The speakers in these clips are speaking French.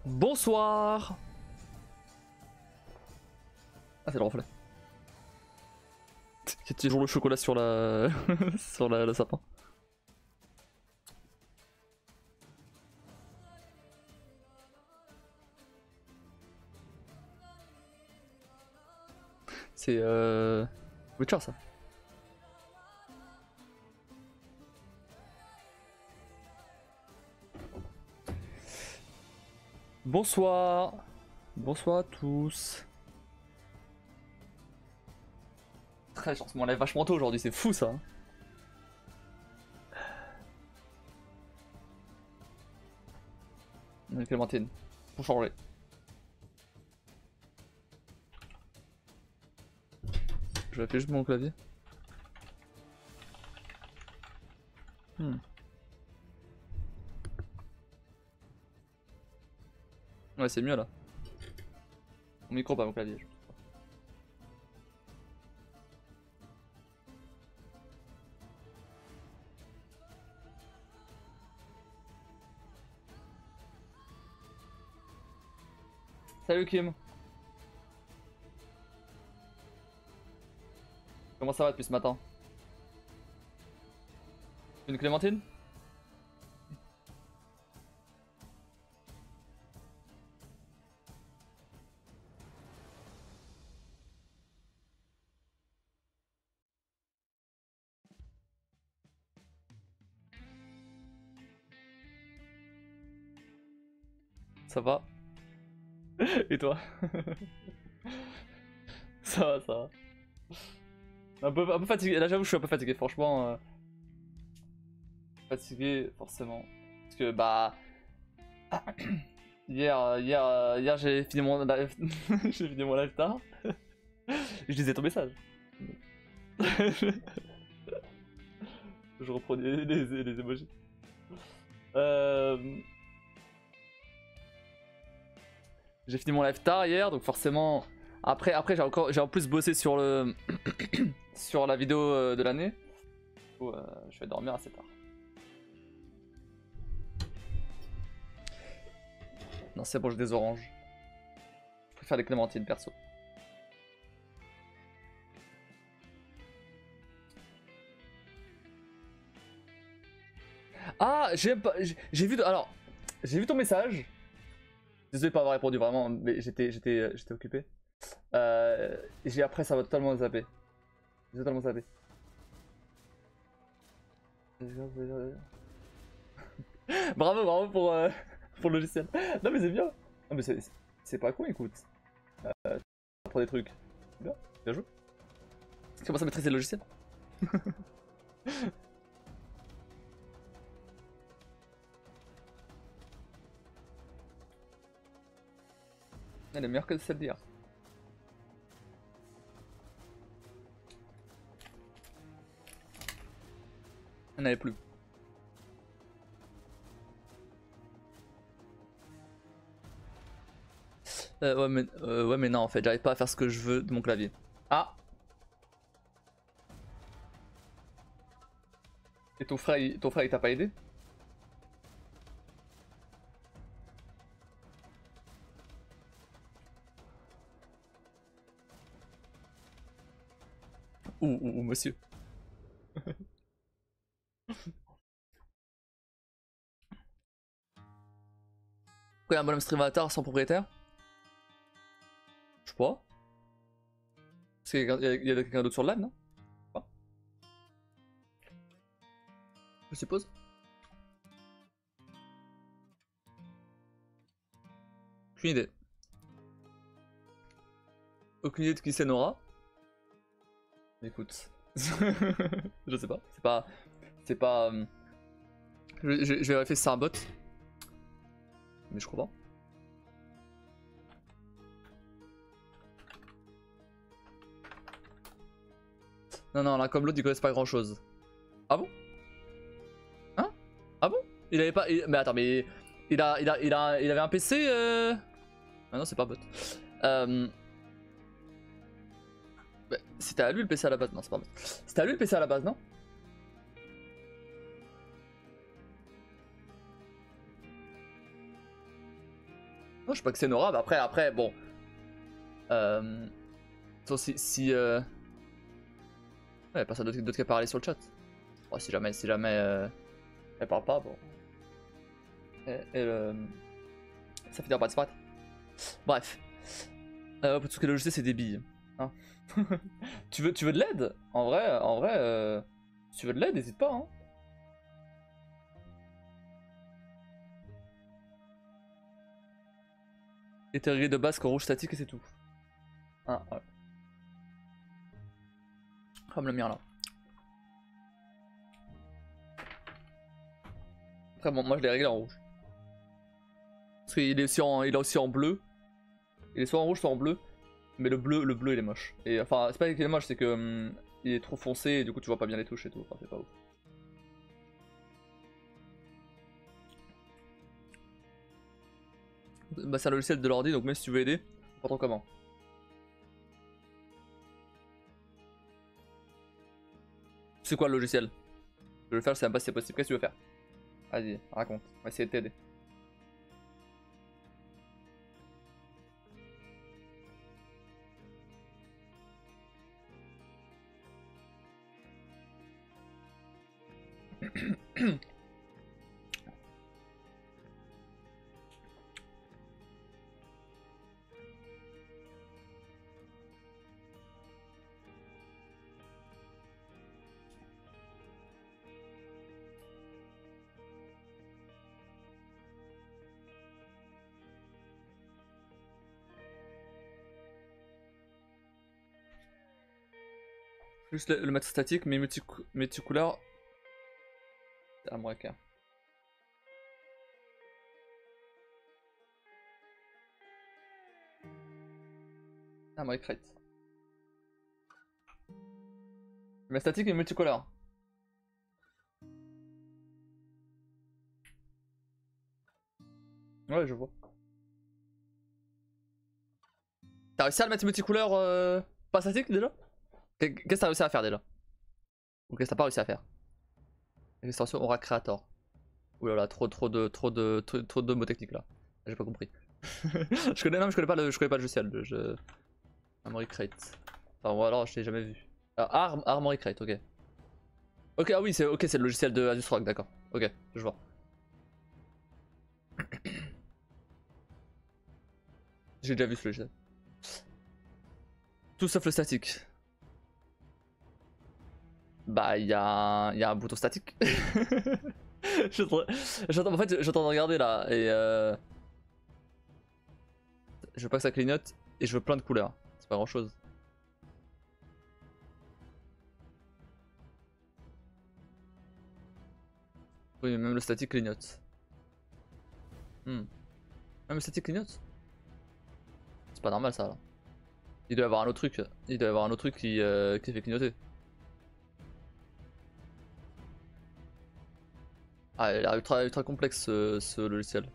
Bonsoir. Ah c'est le reflet. Il y a toujours le chocolat sur la... sur le sapin. C'est Witcher ça. Bonsoir. Bonsoir à tous. Très chance, on lève vachement tôt aujourd'hui, c'est fou ça. Clémentine, pour changer. Je vais faire juste mon clavier. Ouais, c'est mieux là. Mon micro, pas mon clavier. Salut Kim. Comment ça va depuis ce matin? Une clémentine? Ça va? Et toi? Ça va, ça va. Un peu fatigué, là j'avoue je suis un peu fatigué, franchement. Fatigué forcément. Parce que bah... hier j'ai fini mon live, j'ai fini mon live tard. Je lisais ton message. Je reprenais les emojis. J'ai fini mon live tard hier, donc forcément... Après j'ai en plus bossé sur le... sur la vidéo de l'année. Du coup, je vais dormir assez tard. Non c'est bon, j'ai des oranges. Je préfère les clémentines perso. Ah, j'ai vu... Alors, j'ai vu ton message. Désolé de pas avoir répondu vraiment, mais j'étais occupé. Après ça va totalement zapper. J'ai totalement zappé. Bravo pour le logiciel. Non mais c'est bien. Non mais c'est pas con, écoute. Pour des trucs. Bien, bien joué. Tu commences à maîtriser le logiciel. Elle est meilleure que celle d'hier. Elle n'avait plus. Ouais mais non en fait, j'arrive pas à faire ce que je veux de mon clavier. Ah. Et ton frère il t'a pas aidé? Ou monsieur. Pourquoi il y a un bonhomme stream avatar sans propriétaire? Je sais pas. Parce qu'il y a quelqu'un d'autre sur le LAN, non? Pas. Je suppose. Aucune idée. Aucune idée de qui c'est Nora. Écoute. Je sais pas. C'est pas... Je vais vérifier si c'est un bot. Mais je crois pas. Non, là comme l'autre ils connaissent pas grand chose. Ah bon? Hein? Ah bon? Il avait pas... Mais attends, mais... Il avait un PC Ah non, c'est pas bot. Bah, c'était à lui le PC à la base. Non, c'est pas bot. C'était à lui le PC à la base, non? Non, je sais pas que c'est Nora, mais après, bon. Si ouais, personne d'autre qui a parlé sur le chat. Bon, si jamais elle parle pas, bon. Ça finira pas de se battre. Bref. Pour tout ce que logiciel, c'est des billes. Hein. tu veux de l'aide? En vrai, si tu veux de l'aide, n'hésite pas. Hein. Et t'es réglé de base qu'en rouge statique et c'est tout. Ah, ouais. Comme le mien là. Après, bon, moi je l'ai réglé en rouge. Parce qu'il est aussi en bleu. Il est soit en rouge, soit en bleu. Mais le bleu il est moche. Et enfin, c'est pas qu'il est moche, c'est que il est trop foncé et du coup tu vois pas bien les touches et tout. Enfin, c'est pas ouf. Bah, c'est un logiciel de l'ordi, donc même si tu veux aider, pas trop comment. C'est quoi le logiciel? Je veux le faire, je sais même pas si c'est possible. Qu'est-ce que tu veux faire? Vas-y, raconte. On va essayer de t'aider. Juste le mettre statique, mais multicouleur. C'est à moi qu'à. Ah, moi crête. Mais statique et multicolore. Ouais, je vois. T'as réussi à le mettre multicouleur pas statique déjà? Qu'est-ce que t'as réussi à faire déjà? Ou qu'est-ce que t'as pas réussi à faire? Extension Aura Creator. Oulala, trop de mots techniques là. J'ai pas compris. je connais pas le logiciel. Armory Crate. Enfin, ou alors je l'ai jamais vu. Armory Crate, ok. Ok, ah oui, c'est le logiciel de Asus Rock, d'accord. Ok, je vois. J'ai déjà vu ce logiciel. Tout sauf le statique. Bah, il y a un bouton statique. En fait, j'entends de regarder là et je veux pas que ça clignote et je veux plein de couleurs. C'est pas grand chose. Oui, même le statique clignote. Même le statique clignote? C'est pas normal ça là. Il doit y avoir un autre truc. Il doit y avoir un autre truc qui fait clignoter. Ah, il a l'air ultra complexe ce logiciel.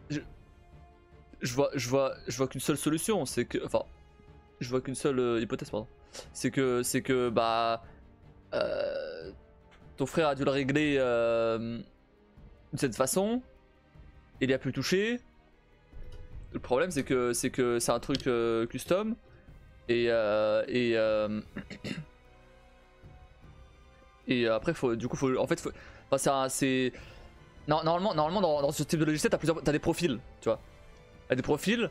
Je vois qu'une seule solution, c'est que. Enfin, je vois qu'une seule hypothèse, pardon. C'est que bah. Ton frère a dû le régler de cette façon. Il y a pu toucher. Le problème, c'est que c'est un truc custom. Et après, en fait, enfin, c'est. Normalement, dans ce type de logiciel, t'as des profils, tu vois. T'as des profils,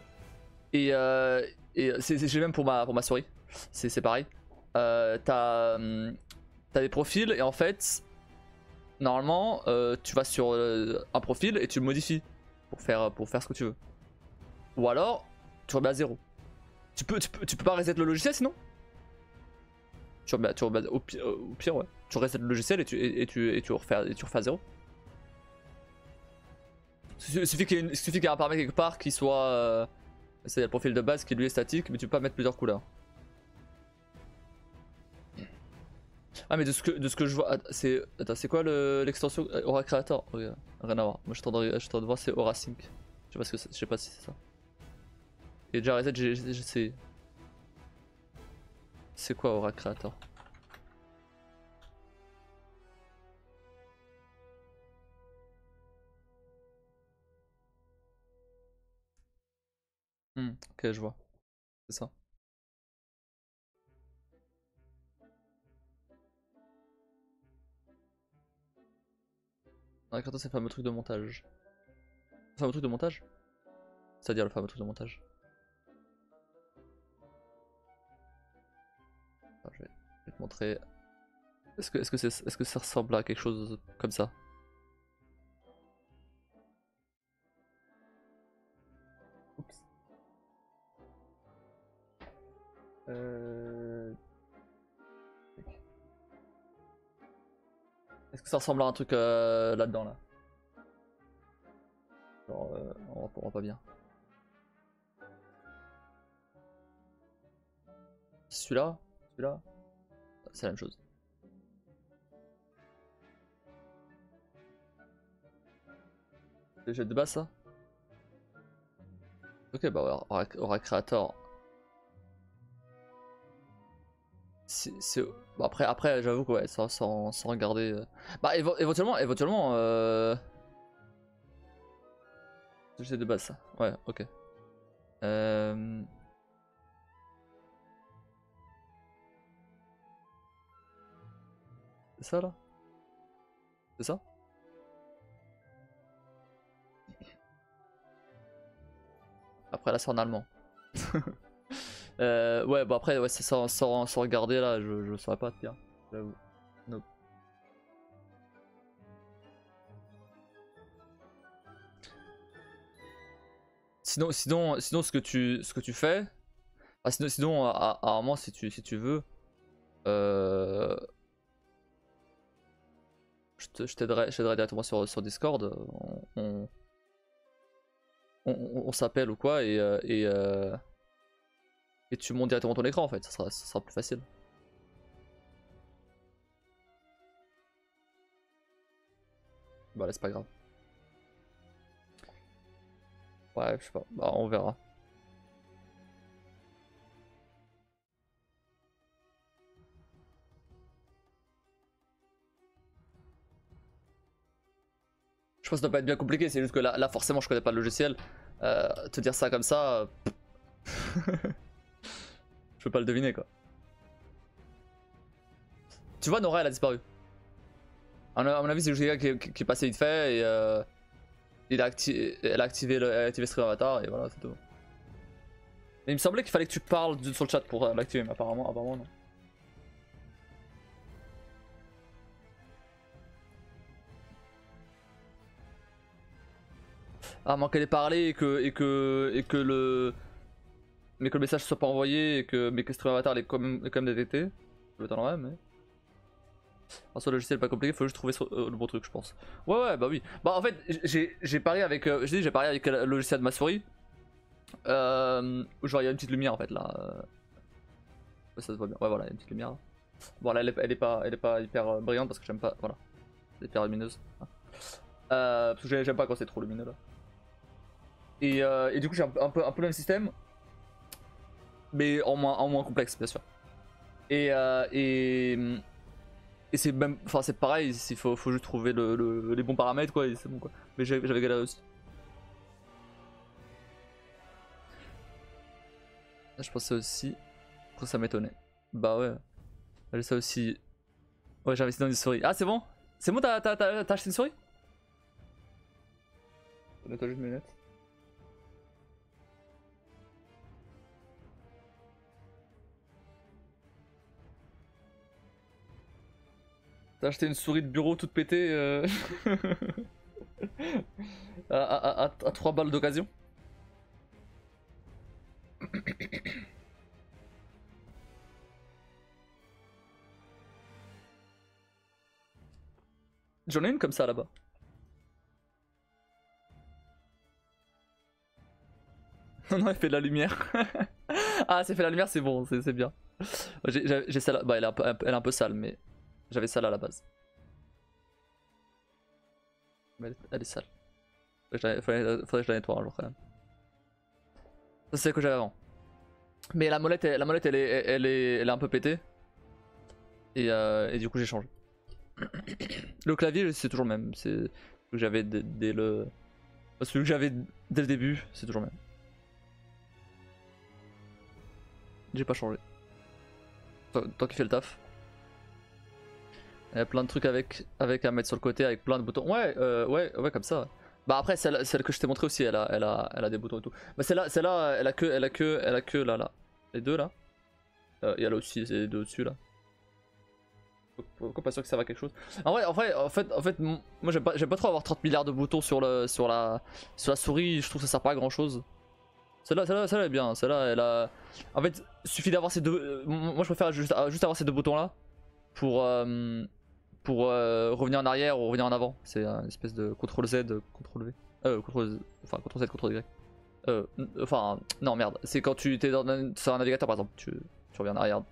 et j'ai même pour ma souris, c'est pareil. T'as des profils, et en fait, normalement, tu vas sur un profil et tu le modifies pour faire ce que tu veux. Ou alors, tu remets à zéro. Tu peux pas reset le logiciel sinon? Tu remets au pire, ouais. Tu reset le logiciel et tu refais à zéro. Il suffit qu'il y ait un paramètre quelque part qui soit. C'est le profil de base qui lui est statique, mais tu peux pas mettre plusieurs couleurs. Ah, mais de ce que je vois. C'est quoi l'extension Aura Creator? Oh, rien à voir. Moi je suis en train de voir, c'est Aura Sync. Je sais pas si c'est ça. Et déjà reset, j'ai essayé. C'est quoi Aura Creator? Ok, je vois. C'est ça. Attends, c'est le fameux truc de montage. Le fameux truc de montage? C'est-à-dire le fameux truc de montage. Attends, je vais te montrer. Est-ce que ça ressemble à quelque chose comme ça? Oups. Est-ce que ça ressemble à un truc là-dedans là? Genre, on voit pas bien. Celui-là? Celui-là? C'est la même chose. C'est le jeu de base ça? Ok, bah aura Creator. Bon, après j'avoue que ouais, sans regarder. Bah éventuellement c'est le jeu de base ça. Ouais, ok. C'est ça là? C'est ça? Après là c'est en allemand. Ouais, bah après ouais, c'est sans regarder là, je saurais pas te dire. J'avoue. Nope. Sinon ce que tu fais, ah, sinon à un moment si tu veux, euh, je t'aiderai directement sur Discord. On s'appelle ou quoi et tu montes directement ton écran en fait, ça sera plus facile. Bah là c'est pas grave. Ouais, je sais pas, bah on verra. Je pense que ça doit pas être bien compliqué, c'est juste que là forcément je connais pas le logiciel. Te dire ça comme ça, je peux pas le deviner quoi. Tu vois, Nora elle a disparu. À mon avis, c'est juste quelqu'un qui est passé vite fait et elle a activé Stream Avatar et voilà, c'est tout. Mais il me semblait qu'il fallait que tu parles sur le chat pour l'activer, mais apparemment non. À moins qu'elle ait parlé et que le message soit pas envoyé mais que Stream Avatar est quand même détecté. Je m'étonnerais, mais. En soit, le logiciel pas compliqué, faut juste trouver le bon truc, je pense. Ouais, bah oui. Bah en fait, j'ai parié avec, j'ai parié avec le logiciel de ma souris. Genre, il y a une petite lumière en fait là. Ça se voit bien. Ouais, voilà, il y a une petite lumière. Bon, là, elle est pas hyper brillante parce que j'aime pas. Voilà, elle est hyper lumineuse. Parce que j'aime pas quand c'est trop lumineux là. Et du coup, j'ai un peu le même système, mais en moins complexe, bien sûr. Et c'est même, enfin c'est pareil, il faut juste trouver les bons paramètres quoi, et c'est bon quoi. Mais j'avais galéré aussi. Là, je pensais aussi, après ça m'étonnait. Bah ouais, j'ai ça aussi. Ouais, j'ai investi dans une souris. Ah c'est bon? C'est bon, t'as acheté une souris? Nettoie juste mes lunettes. T'as acheté une souris de bureau toute pétée à 3 balles d'occasion? J'en ai une comme ça là-bas. Non, elle fait de la lumière. Ah, c'est fait de la lumière, c'est bon, c'est bien. J'ai celle-là, bah elle est un peu sale, mais j'avais celle-là à la base. Mais elle est sale. Faudrait que je la nettoie un jour quand même. Ça, c'est celle que j'avais avant. Mais la molette, elle est un peu pétée. Et du coup, j'ai changé. Le clavier, c'est toujours le même. C'est celui que j'avais dès le début, c'est toujours le même. J'ai pas changé. Tant qu'il fait le taf. Il y a plein de trucs avec à mettre sur le côté avec plein de boutons. Ouais, comme ça. Bah après celle que je t'ai montré aussi, elle a des boutons et tout. Bah celle-là, elle a que là. Les deux là. Il y a là aussi les deux au-dessus là. Pourquoi pas sûr que ça va quelque chose. En fait, moi j'aime pas trop avoir 30 milliards de boutons sur la souris, je trouve que ça sert pas à grand chose. Celle-là est bien, celle-là elle a... En fait, il suffit d'avoir ces deux... Moi je préfère juste avoir ces deux boutons là pour revenir en arrière ou revenir en avant. C'est une espèce de CTRL Z, CTRL V. CTRL Z, CTRL Y. Non merde, c'est quand tu es sur un navigateur par exemple, tu reviens en arrière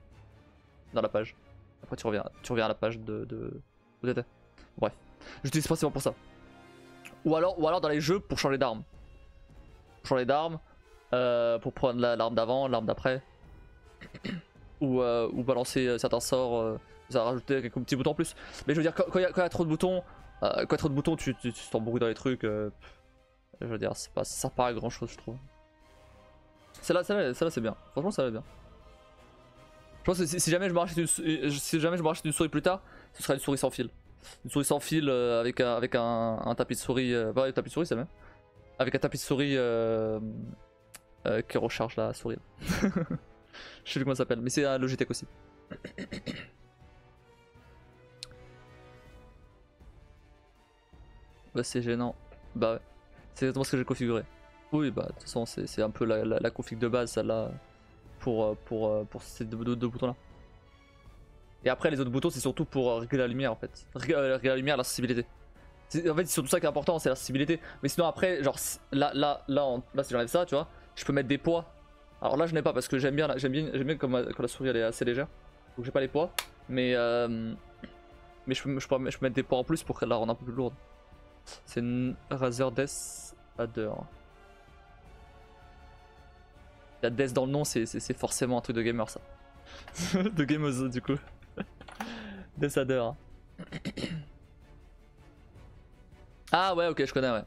dans la page. Après tu reviens à la page de où t'étais. Bref, j'utilise principalement pour ça. Ou alors dans les jeux pour changer d'arme. Pour prendre l'arme d'avant, l'arme d'après. ou balancer certains sorts, ça a rajouté quelques petits boutons en plus. Mais je veux dire, quand il y a trop de boutons, tu t'embrouilles dans les trucs. Je veux dire, ça sert pas à grand chose, je trouve. Celle-là c'est bien. Franchement, ça va bien. Je pense que si jamais je me rachète une souris plus tard, ce sera une souris sans fil. Une souris sans fil avec un tapis de souris. Pas un tapis de souris, c'est le même. Avec un tapis de souris qui recharge la souris. Je sais plus comment ça s'appelle, mais c'est un Logitech aussi. Bah c'est gênant. Bah ouais. C'est exactement ce que j'ai configuré. Oui bah de toute façon c'est un peu la config de base celle-là pour ces deux boutons là. Et après les autres boutons c'est surtout pour régler la lumière en fait. Régler la lumière, la sensibilité. En fait c'est surtout ça qui est important, c'est la sensibilité. Mais sinon après genre là si j'enlève ça tu vois, je peux mettre des poids. Alors là je n'ai pas parce que j'aime bien quand la souris elle est assez légère. Donc j'ai pas les poids. Mais je peux mettre des poids en plus pour la rendre un peu plus lourde. C'est une Razer Death Adder. La Death dans le nom c'est forcément un truc de gamer ça. De gameuse du coup. Death Adder. Ah ouais ok je connais ouais.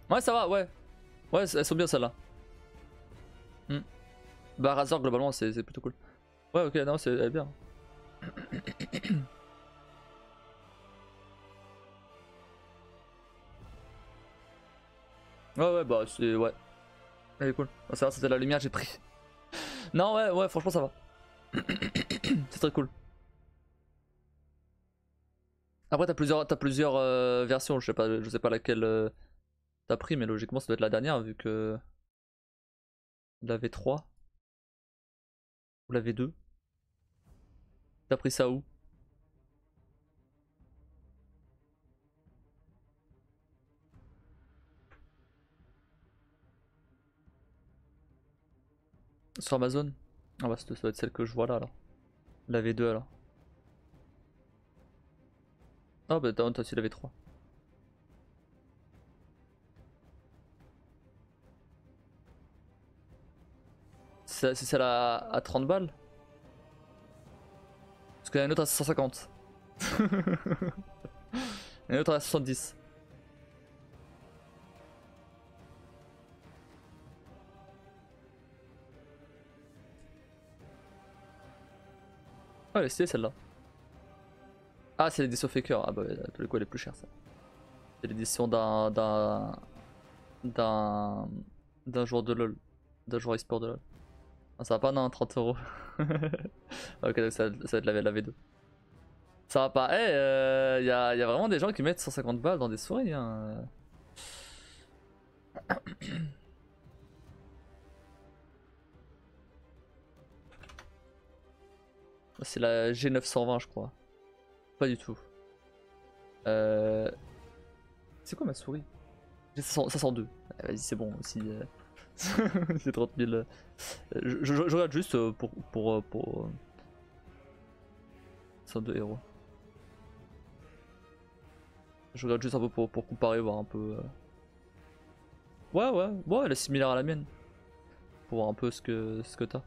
Ouais ça va ouais. Ouais elles sont bien celles-là. Bah Razer globalement c'est plutôt cool. Ouais ok non c'est bien. Ouais bah c'est ouais. Elle est cool. Ça va c'était la lumière j'ai pris. Non ouais franchement ça va. C'est très cool. Après t'as plusieurs versions, je sais pas laquelle t'as pris mais logiquement ça doit être la dernière vu que la V3 ou la V2. T'as pris ça où? Sur Amazon? Ah bah ça doit être celle que je vois là alors. La V2 alors. Ah bah t'as aussi la V3. C'est celle à 30 balles? Parce qu'il y en a une autre à 150. Il y en a une autre à 70. Ah elle est stylée celle-là. Ah c'est l'édition Faker, ah bah tous les coups elle est plus chère ça. C'est l'édition d'un joueur de LoL. D'un joueur e-sport de LoL. Ah, ça va pas non 30 euros. Ok donc ça va être la V2. Ça va pas. Eh y a vraiment des gens qui mettent 150 balles dans des souris hein. C'est la G920 je crois. Pas du tout. C'est quoi ma souris? J'ai 502. Vas-y c'est bon aussi. C'est 30 000. Je regarde juste pour 102 héros. Je regarde juste un peu pour comparer, voir un peu. Ouais, elle est similaire à la mienne. Pour voir un peu ce que t'as.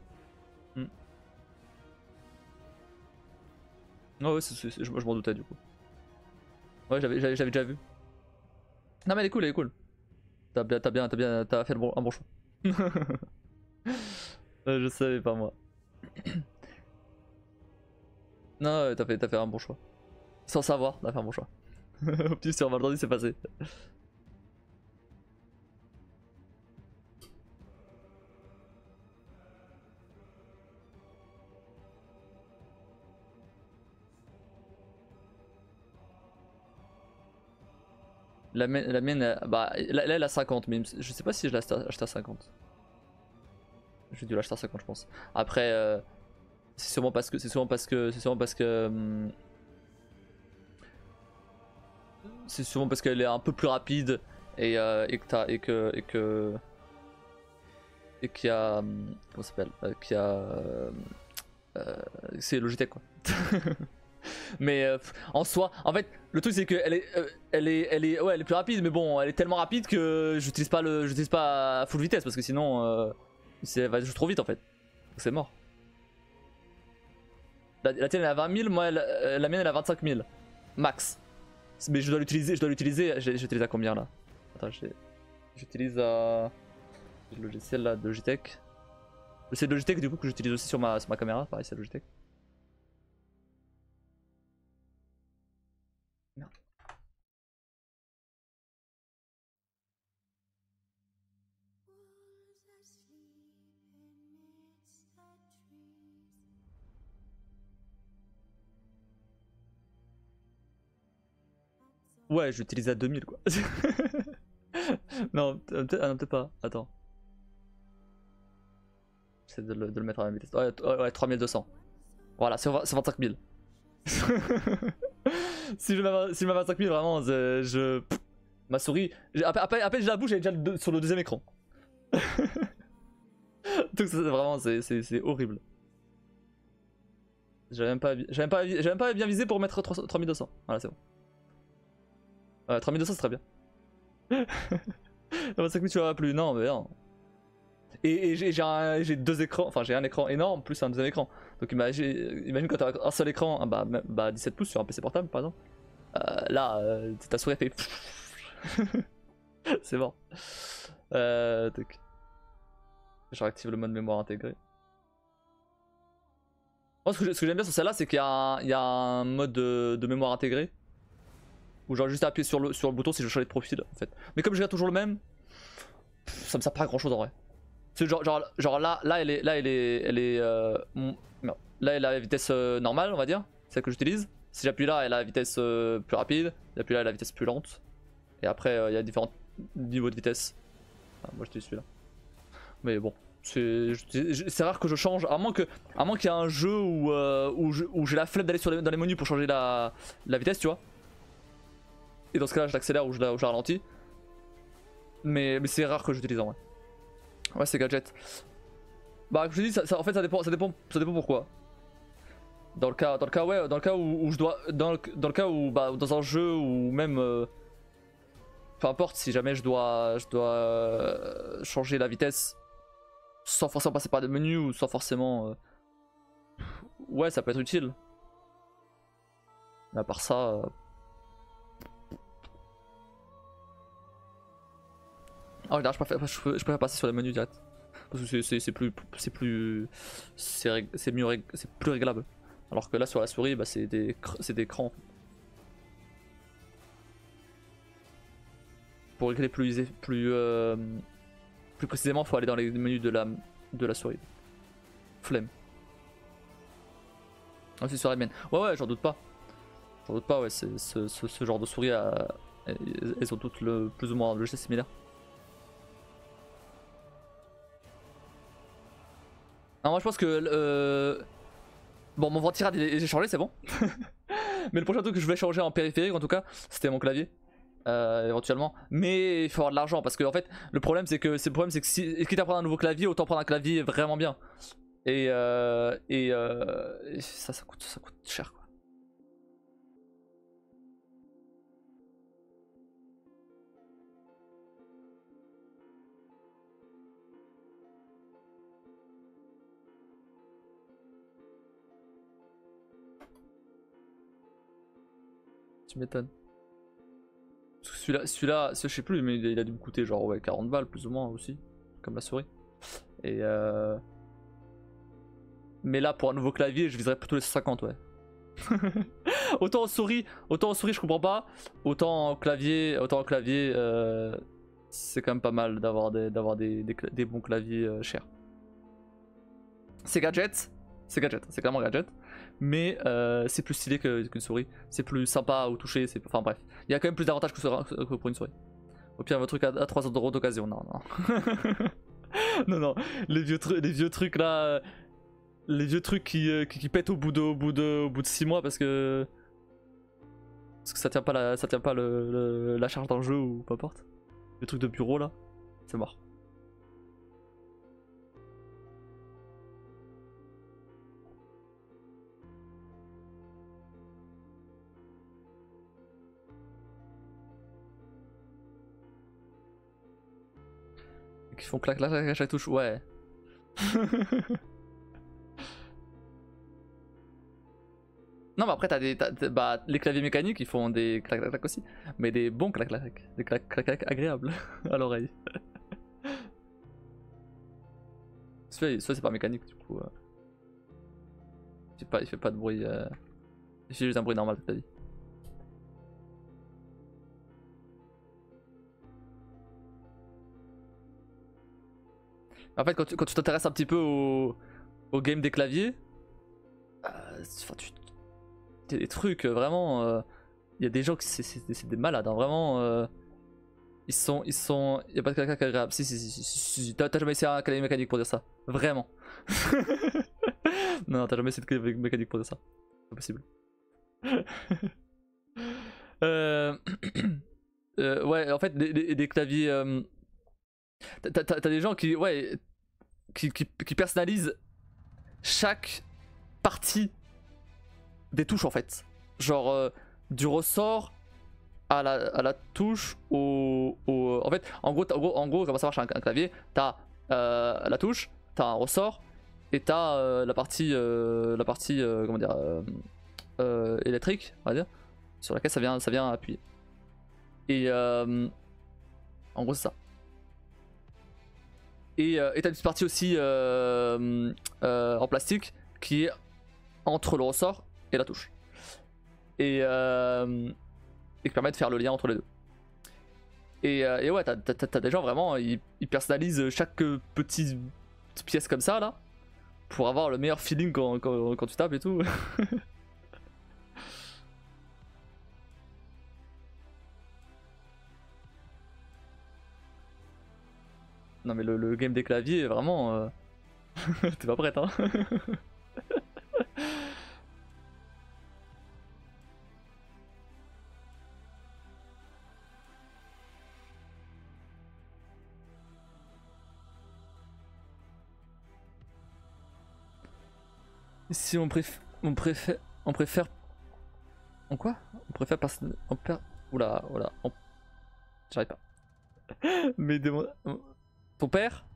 Ah ouais, je m'en doutais du coup. Ouais, j'avais déjà vu. Non mais elle est cool, elle est cool. T'as fait un bon choix. Je savais pas moi. Non, t'as fait un bon choix. Sans savoir, t'as fait un bon choix. Optimus sur Valorant, c'est passé. La mienne, bah là elle a 50, mais je sais pas si je l'ai acheté à 50. J'ai dû l'acheter à 50, je pense. Après, c'est sûrement parce que. C'est sûrement parce que. C'est sûrement parce que. C'est sûrement parce qu'elle est un peu plus rapide et que t'as. Et qu'il y a. Comment ça s'appelle qu'il y a. C'est Logitech quoi. Mais en soi, en fait, le truc c'est qu'elle est, ouais, elle est plus rapide, mais bon, elle est tellement rapide que j'utilise pas à full vitesse parce que sinon, elle va juste trop vite en fait. C'est mort. La tienne elle a 20 000, moi la mienne elle a 25 000 max. Mais je dois l'utiliser. J'utilise à combien là? Attends, j'utilise à le logiciel là de Logitech. C'est Logitech du coup que j'utilise aussi sur ma caméra, pareil c'est Logitech. Merde. Ouais, j'utilise à 2000 quoi. Non, peut-être pas. Attends. J'essaie de le mettre à la même vitesse. Ouais, 3200. Voilà, c'est 25 000. Si je mets 25 000, vraiment, ma souris. À peine je la bouge, elle est déjà sur le deuxième écran. Donc c'est vraiment, c'est horrible. J'avais même pas bien visé pour mettre 3200. Voilà, c'est bon. 3200 c'est très bien. 25 000 tu l'auras plus, non mais non. Et j'ai deux écrans, enfin j'ai un écran énorme plus un deuxième écran. Donc imagine quand t'as un seul écran, bah 17 pouces sur un PC portable par exemple. Là, ta souris fait. C'est bon. Tac. Je réactive le mode mémoire intégré. Moi, ce que j'aime bien sur celle-là, c'est qu'il y a un mode de mémoire intégré. Où j'aurais juste à appuyer sur le bouton si je change de profil en fait. Mais comme je garde toujours le même, ça me sert pas à grand chose en vrai. Genre là, elle est. Là, elle a la vitesse normale, on va dire. Celle que j'utilise. Si j'appuie là, elle a la vitesse plus rapide. Si j'appuie là, elle a la vitesse plus lente. Et après, il y a différents niveaux de vitesse. Enfin, moi, j'utilise celui-là. Mais bon, c'est rare que je change. À moins qu'il y ait un jeu où j'ai la flemme d'aller dans les menus pour changer la vitesse, tu vois. Et dans ce cas-là, je l'accélère ou je la ralentis. Mais c'est rare que j'utilise en vrai. Ouais, c'est gadget. Bah, comme je te dis, en fait, ça dépend pourquoi. Dans le cas où je dois, dans le cas où, bah, dans un jeu ou même, peu importe, si jamais je dois changer la vitesse sans forcément passer par des menus ou sans forcément, ouais, ça peut être utile. Mais à part ça. En général, je préfère passer sur les menus direct. Parce que c'est plus. C'est plus réglable. Alors que là, sur la souris, bah, c'est des crans. Pour régler plus précisément, il faut aller dans les menus de la souris. Flemme. Ah, c'est sur la mienne. Ouais, j'en doute pas. J'en doute pas, ouais. Ce genre de souris, elles ont toutes plus ou moins le geste similaire. Non, moi je pense que bon, mon ventirad j'ai changé, c'est bon. Mais le prochain truc que je vais changer en périphérique, en tout cas, c'était mon clavier. Éventuellement. Mais il faut avoir de l'argent parce que en fait, le problème c'est que si quitte à prendre un nouveau clavier, autant prendre un clavier vraiment bien. Et ça coûte cher quoi. Tu m'étonnes. Celui-là, je sais plus, mais il a dû me coûter genre ouais, 40 balles plus ou moins aussi, comme la souris. Et Mais là, pour un nouveau clavier, je viserais plutôt les 150, ouais. autant en souris, je comprends pas. Autant en clavier, c'est quand même pas mal d'avoir des bons claviers chers. C'est gadget, c'est clairement gadget. Mais c'est plus stylé qu'une souris. C'est plus sympa au toucher, enfin bref. Il y a quand même plus d'avantages que pour une souris. Au pire, votre truc à 300 € d'occasion, non. non, les vieux trucs là... Les vieux trucs qui pètent au bout de 6 mois parce que ça tient pas la charge d'un jeu ou peu importe. Les trucs de bureau là, c'est mort. Qui font clac clac clac à chaque touche, ouais. Non, mais après, t'as les claviers mécaniques, ils font des clac-clac aussi. Mais des bons clac-clac. Des clac-clac agréables à l'oreille. Celui-là, c'est pas mécanique, du coup. Il fait pas de bruit. Il fait juste un bruit normal toute ta vie. En fait, quand tu t'intéresses un petit peu au game des claviers, il y a des trucs vraiment. Il y a des gens qui c'est des malades, hein, vraiment. Il y a pas de clavier agréable. Si. T'as jamais essayé un clavier mécanique pour dire ça. Vraiment. non, t'as jamais essayé de clavier mécanique pour dire ça. C'est pas possible. ouais, en fait, des claviers. T'as des gens qui personnalisent chaque partie des touches en fait. Genre du ressort à la touche en fait, en gros, comment ça marche un clavier? T'as la touche, t'as un ressort et t'as la partie comment dire électrique, on va dire, sur laquelle ça vient appuyer. Et en gros c'est ça. Et t'as une petite partie aussi en plastique qui est entre le ressort et la touche. Et qui permet de faire le lien entre les deux. Et ouais, t'as des gens vraiment, ils personnalisent chaque petite pièce comme ça là, pour avoir le meilleur feeling quand tu tapes et tout. Non mais le game des claviers, vraiment... T'es pas prête, hein. Si on préfère... On préfère... En quoi? On préfère passer... Oula, j'arrive pas. Mais ton père?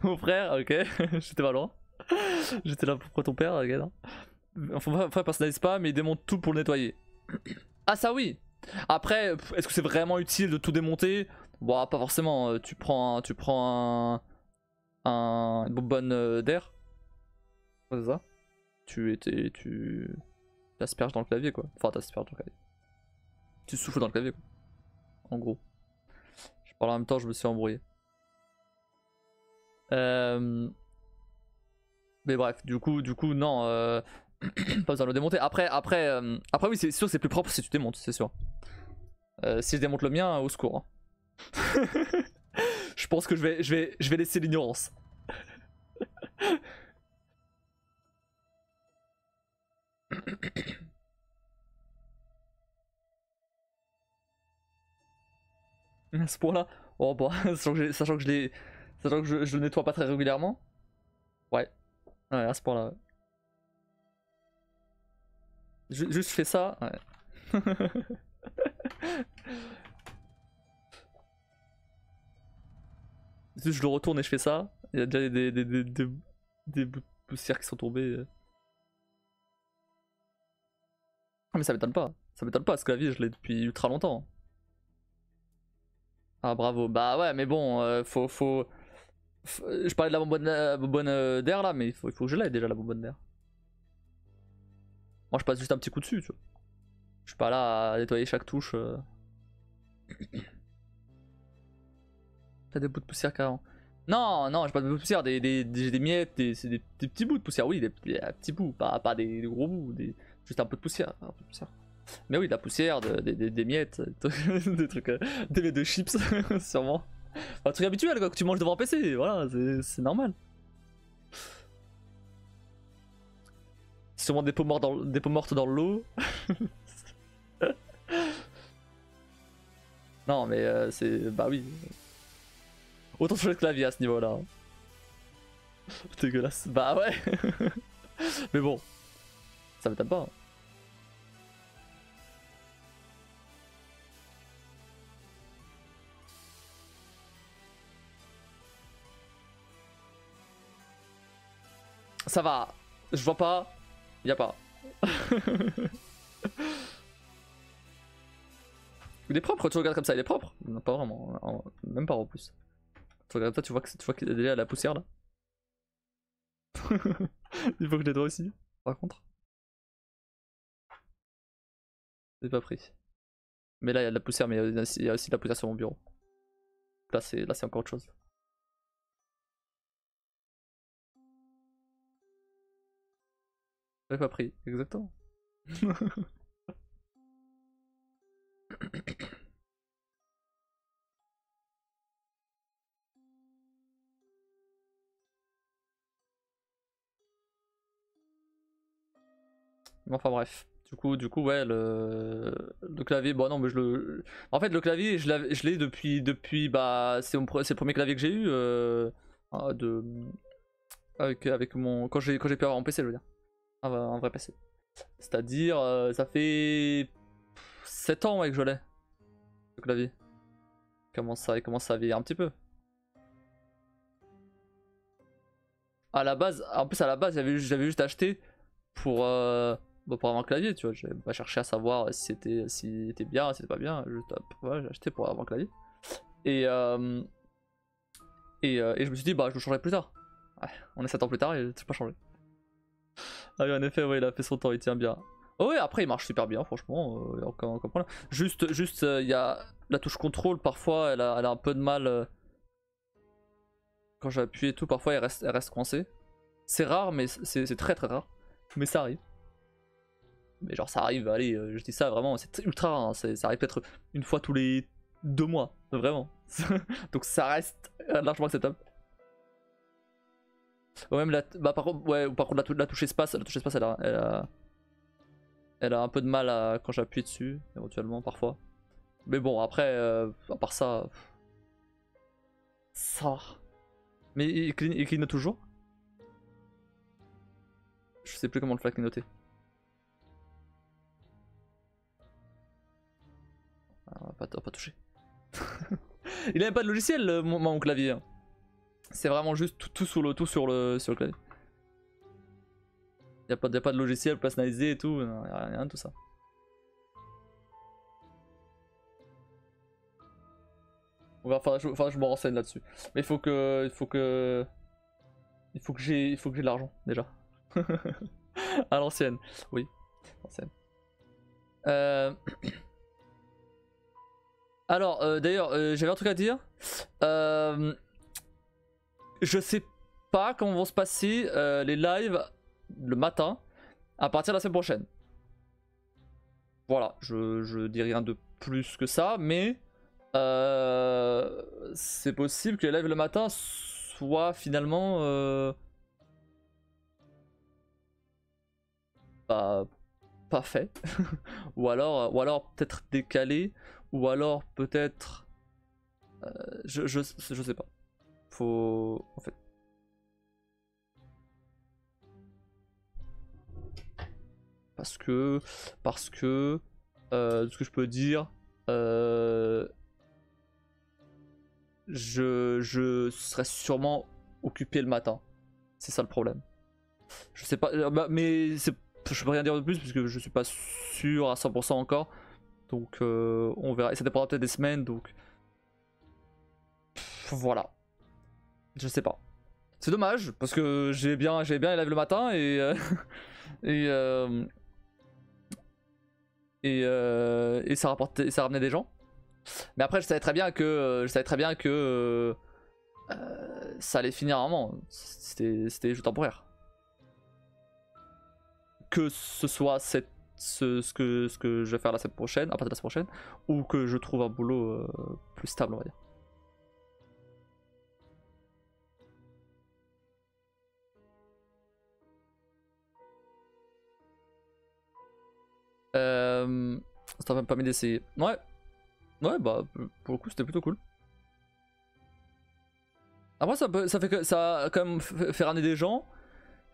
Mon frère, ok, j'étais pas loin. J'étais là pour ton père, ok, non. Enfin, personnalise pas, mais il démonte tout pour le nettoyer. Ah, ça oui! Après, est-ce que c'est vraiment utile de tout démonter? Bon, pas forcément. Tu prends une bonbonne d'air. C'est ça? Tu t'asperges dans le clavier, quoi. Enfin, t'asperges dans le clavier. Tu souffles dans le clavier, quoi. En gros. Je parle en même temps, je me suis embrouillé. Mais bref, du coup non, pas besoin de le démonter. Après oui, c'est sûr, c'est plus propre si tu démontes, c'est sûr. Si je démonte le mien, au secours. Hein. Je pense que je vais laisser l'ignorance. À ce point-là, oh bah, sachant que je le nettoie pas très régulièrement. Ouais, à ce point-là. Juste je fais ça, ouais. Juste je le retourne et je fais ça. Il y a déjà des bouts de poussière qui sont tombés. Ah mais ça m'étonne pas. Ça m'étonne pas, ce clavier je l'ai depuis ultra longtemps. Ah bravo. Bah ouais mais bon, faut... Je parlais de la bonbonne d'air là, mais il faut que je l'aie déjà la bonbonne d'air. Moi je passe juste un petit coup dessus, tu vois. Je suis pas là à nettoyer chaque touche. T'as des bouts de poussière carrément. Non, non, j'ai pas de bouts de poussière, j'ai des miettes, c'est des petits bouts de poussière, oui, des petits bouts, pas des gros bouts, juste un peu de poussière, un peu de poussière. Mais oui, de la poussière, des miettes, des trucs, des miettes de chips, sûrement. Un truc habituel quoi, que tu manges devant un PC, voilà, c'est normal. Sûrement des peaux mortes dans l'eau. Non, mais c'est. Bah oui. Autant changer de clavier à ce niveau-là. Hein. Dégueulasse. Bah ouais. Mais bon, ça m'étonne pas. Hein. Ça va. Je vois pas. Y a pas. Il est propre, tu regardes comme ça, il est propre. Non, pas vraiment. Même pas en plus. Tu regardes ça, tu vois qu'il y a déjà la poussière là. Il faut que je les dois aussi, par contre. J'ai pas pris. Mais là, il y a de la poussière, mais il y a aussi de la poussière sur mon bureau. Là, c'est encore autre chose. J'avais pas pris, exactement. Enfin bref. Du coup ouais, le clavier, bon non, mais En fait, le clavier, je l'ai depuis, bah, c'est le premier clavier que j'ai eu de... avec mon... Quand j'ai pu avoir mon PC, je veux dire. Un vrai PC. C'est-à-dire, ça fait 7 ans ouais, que je l'ai, le clavier. Il commence à vieillir un petit peu. À la base, en plus à la base, j'avais juste acheté pour, bah, pour avoir un clavier, tu vois. J'ai pas cherché à savoir si c'était bien, si c'était pas bien. Juste, ouais, j'ai acheté pour avoir un clavier. Et, et je me suis dit, bah, je le changerai plus tard. Ouais, on est 7 ans plus tard et c'est pas changé. Ah oui, en effet, ouais, il a fait son temps, il tient bien. Oh ouais, après il marche super bien, franchement. Aucun problème. Juste, il y a la touche contrôle, parfois elle a un peu de mal. Quand j'appuie et tout, parfois elle reste coincée. C'est rare, mais c'est très très rare. Mais ça arrive. Mais genre ça arrive, allez, je dis ça vraiment, c'est ultra rare, hein, ça arrive peut-être une fois tous les 2 mois, vraiment. Donc ça reste largement acceptable. Ou même bah, par contre, ouais, par contre la touche espace, elle a un peu de mal quand j'appuie dessus, éventuellement, parfois. Mais bon, après, à part ça, ça va. Mais il clignote toujours. Je sais plus comment le faire clignoter. Ah, on va pas toucher. Il a même pas de logiciel, mon clavier. Hein. C'est vraiment juste tout sur le clavier. Y a pas de logiciel personnalisé et tout, non, y a rien de tout ça. Enfin, je me renseigne là-dessus. Mais il faut que j'ai de l'argent déjà. À l'ancienne, oui. L'ancienne. Euh... Alors, d'ailleurs, j'avais un truc à dire. Je sais pas comment vont se passer les lives le matin à partir de la semaine prochaine. Voilà, je dis rien de plus que ça, mais c'est possible que les lives le matin soient finalement bah, pas faits, ou alors peut-être décalés, ou alors peut-être je sais pas. Faut en fait. Parce que ce que je peux dire, je serai sûrement occupé le matin. C'est ça le problème. Je sais pas, mais je peux rien dire de plus puisque je suis pas sûr à 100% encore. Donc on verra. Et ça dépendra peut-être des semaines. Donc voilà. Je sais pas. C'est dommage parce que j'ai bien les lives le matin et, et ça rapportait, ça ramenait des gens. Mais après je savais très bien que ça allait finir à un moment. C'était juste temporaire. Que ce soit ce que je vais faire la semaine prochaine, à partir de la semaine prochaine, ou que je trouve un boulot plus stable, on va dire. Ça m'a permis d'essayer. Ouais, bah pour le coup c'était plutôt cool. Après ça a quand même fait ramener des gens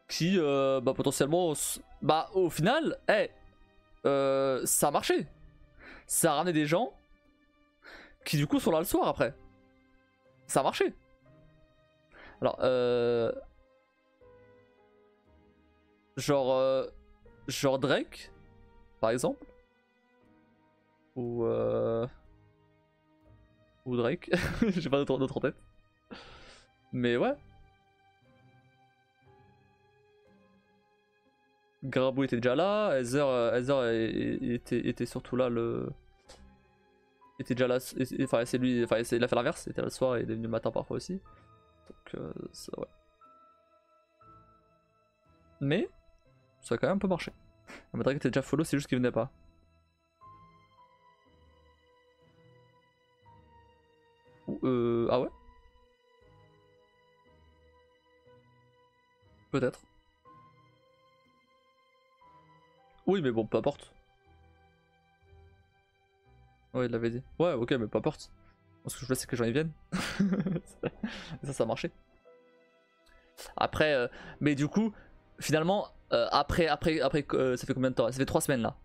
qui bah potentiellement bah au final ça a marché. Ça a ramené des gens qui du coup sont là le soir après. Ça a marché. Alors genre Drake par exemple ou Drake, j'ai pas d'autre en tête. Mais ouais. Grabou était déjà là, Heather était surtout là le. Était déjà là, enfin c'est lui, enfin il a fait l'inverse, il était là le soir et il est venu le matin parfois aussi. Donc ça ouais. Mais ça a quand même un peu marché. Drake était déjà follow, c'est juste qu'il venait pas. Ah ouais? Peut-être. Oui, mais bon, peu importe. Ouais, il l'avait dit. Ouais, ok, mais peu importe. Ce que je veux, c'est que les gens y viennent. Ça a marché. Après, mais du coup, finalement, après ça fait combien de temps? Ça fait 3 semaines là,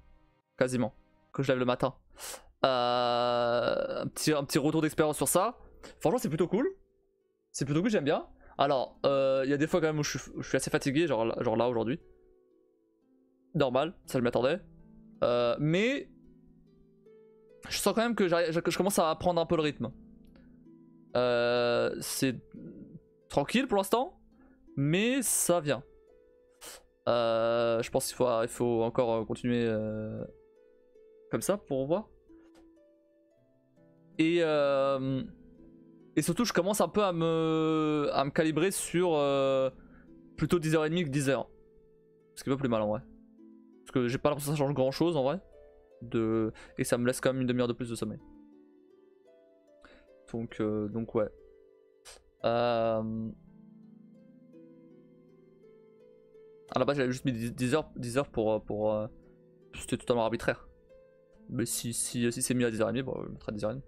quasiment, que je lève le matin. Un petit retour d'expérience sur ça. Franchement, c'est plutôt cool. C'est plutôt cool, j'aime bien. Alors, il y a des fois quand même où je suis assez fatigué, genre là aujourd'hui. Normal, ça je m'attendais. Mais je sens quand même que je commence à prendre un peu le rythme. C'est tranquille pour l'instant, mais ça vient. Je pense qu'il faut encore continuer comme ça pour voir. Et surtout, je commence un peu à me calibrer sur plutôt 10h30 que 10h. Ce qui est pas plus mal en vrai. Parce que j'ai pas l'impression que ça change grand chose en vrai. Et ça me laisse quand même une demi-heure de plus de sommeil. Donc ouais. À la base j'avais juste mis 10h pour c'était totalement arbitraire. Mais si c'est mis à 10h30, bon, je le mettrai à 10h30.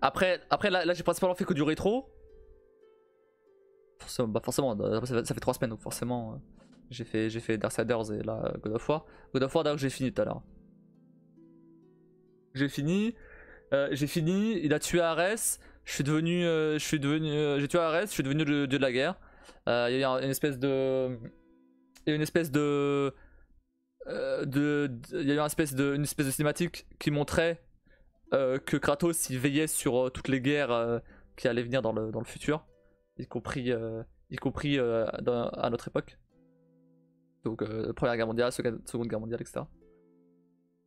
Après là j'ai principalement fait que du rétro. Forcément ça fait 3 semaines donc forcément j'ai fait Darksiders et là God of War. God of War d'ailleurs j'ai fini tout à l'heure. J'ai fini, il a tué Ares, j'ai tué Ares, je suis devenu le dieu de la guerre. Il y a eu une espèce de. Il y a eu une espèce de. Il y a eu une espèce de cinématique qui montrait que Kratos il veillait sur toutes les guerres qui allaient venir dans le futur, y compris à notre époque. Donc Première Guerre mondiale, Seconde Guerre mondiale, etc.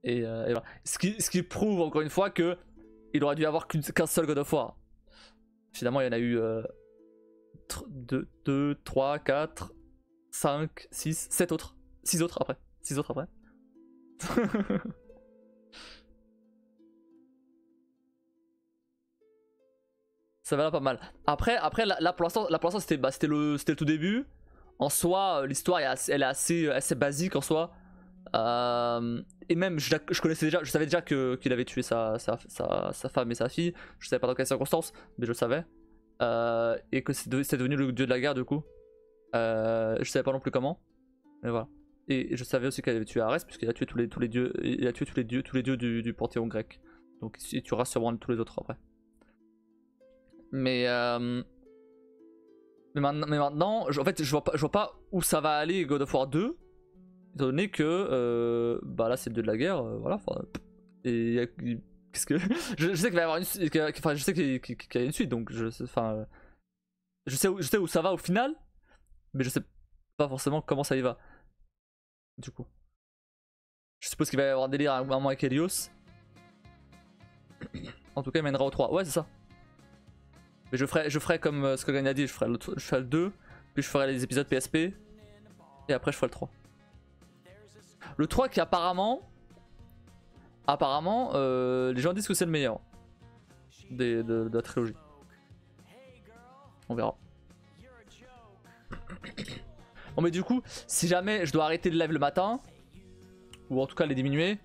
Et voilà. Ce qui prouve encore une fois que il aurait dû avoir qu'un seul God of War. Finalement, il y en a eu 2, 3, 4, 5, 6, 7 autres. 6 autres après. 6 autres après. Ça va là pas mal. Après là pour l'instant c'était le tout début. En soi, l'histoire elle est assez basique en soi. Et même je savais déjà qu'il avait tué sa femme et sa fille. Je savais pas dans quelles circonstances, mais je le savais. Et que c'est devenu le dieu de la guerre du coup. Je savais pas non plus comment. Mais voilà. Et je savais aussi qu'il avait tué Arès puisqu'il a tué tous les dieux. Il a tué tous les dieux du panthéon grec. Donc il tuera sûrement tous les autres après. Mais maintenant, en fait, je vois pas où ça va aller God of War 2, étant donné que bah là c'est le dieu de la guerre, voilà. Et qu'est-ce qu'est-ce que. Je sais qu'il va y avoir une suite. Enfin, je sais qu'il y a une suite, donc enfin. Je sais où ça va au final, mais je sais pas forcément comment ça y va. Du coup. Je suppose qu'il va y avoir un délire à un moment avec Helios. En tout cas, il mènera au 3. Ouais, c'est ça. Mais je ferai comme ce que Gagné a dit, je ferai le 2, puis je ferai les épisodes PSP, et après je ferai le 3. Le 3 qui apparemment, les gens disent que c'est le meilleur de la trilogie. On verra. Bon mais du coup, si jamais je dois arrêter le live le matin, ou en tout cas les diminuer,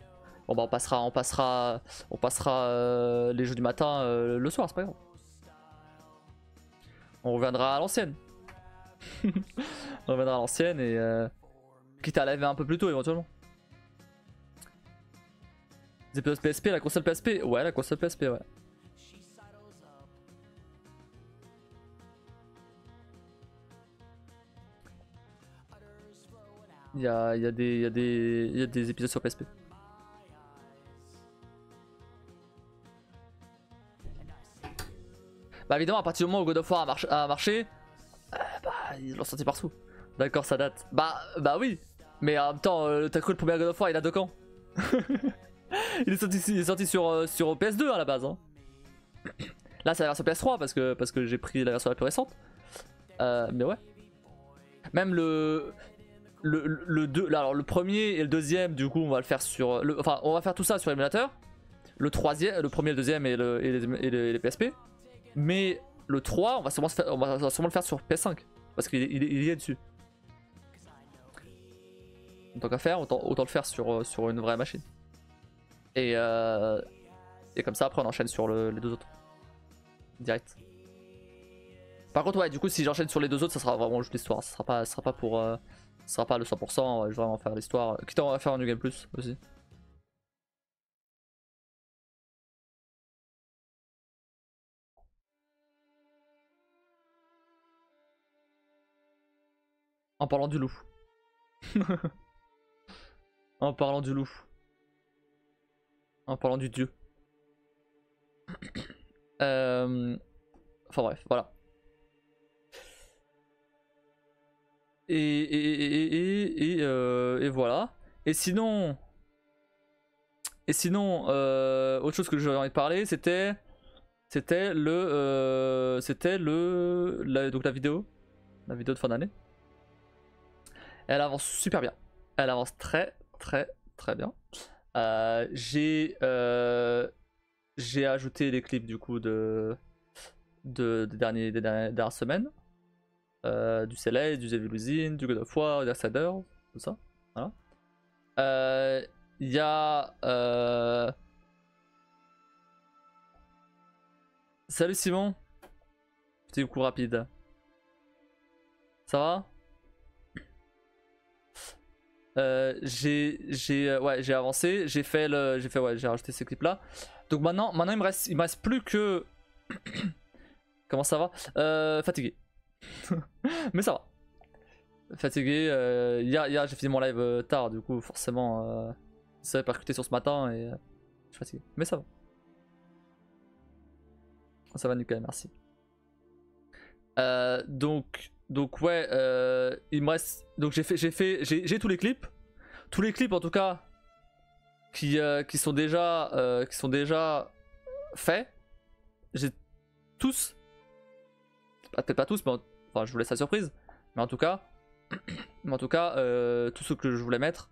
bon bah on passera les jeux du matin le soir, c'est pas grave. On reviendra à l'ancienne. On reviendra à l'ancienne et quitte à live un peu plus tôt éventuellement. Les épisodes PSP, la console PSP, ouais, la console PSP, ouais. Il y a des épisodes sur PSP. Bah évidemment, à partir du moment où God of War a marché, bah ils l'ont sorti partout. D'accord, ça date. Bah oui. Mais en même temps, t'as cru le premier God of War, il a de quand? il est sorti sur PS2 à la base. Hein. Là, c'est la version PS3 parce que j'ai pris la version la plus récente. Mais ouais. Même le 2, alors le premier et le deuxième, du coup, on va le faire sur. Enfin, on va faire tout ça sur émulateur. Le troisième, le premier, le deuxième et les PSP. Mais le 3, on va sûrement le faire sur PS5. Parce qu'il y est dessus. Tant qu'à faire, autant le faire sur une vraie machine. Et comme ça, après, on enchaîne sur les deux autres. Direct. Par contre, ouais, du coup, si j'enchaîne sur les deux autres, ça sera vraiment juste l'histoire. Ça sera pas pour. Ça sera pas le 100%, je vais vraiment faire l'histoire. Quitte à faire un New Game Plus aussi. En parlant du loup. En parlant du loup. En parlant du dieu. Enfin bref, voilà. Et voilà. Et sinon, autre chose que j'avais envie de parler, c'était donc la vidéo de fin d'année. Elle avance super bien. Elle avance très bien. J'ai ajouté les clips du coup des dernières semaines. Du Celeste, du Evil Within, du God of War, du Darksiders, tout ça. Voilà. Il y a. Salut Simon. Petit coup rapide. Ça va? J'ai avancé, j'ai rajouté ces clips là. Donc maintenant il me reste plus que. Comment ça va? Fatigué. Mais ça va. Fatigué. Hier j'ai fini mon live tard, du coup forcément ça a percuté sur ce matin et je suis fatigué. Mais ça va. Ça va nickel, merci. Donc ouais, il me reste. Donc j'ai tous les clips. Tous les clips en tout cas qui sont déjà faits. J'ai tous. Peut-être pas tous, mais enfin je vous laisse la surprise. Mais en tout cas, tous ceux que je voulais mettre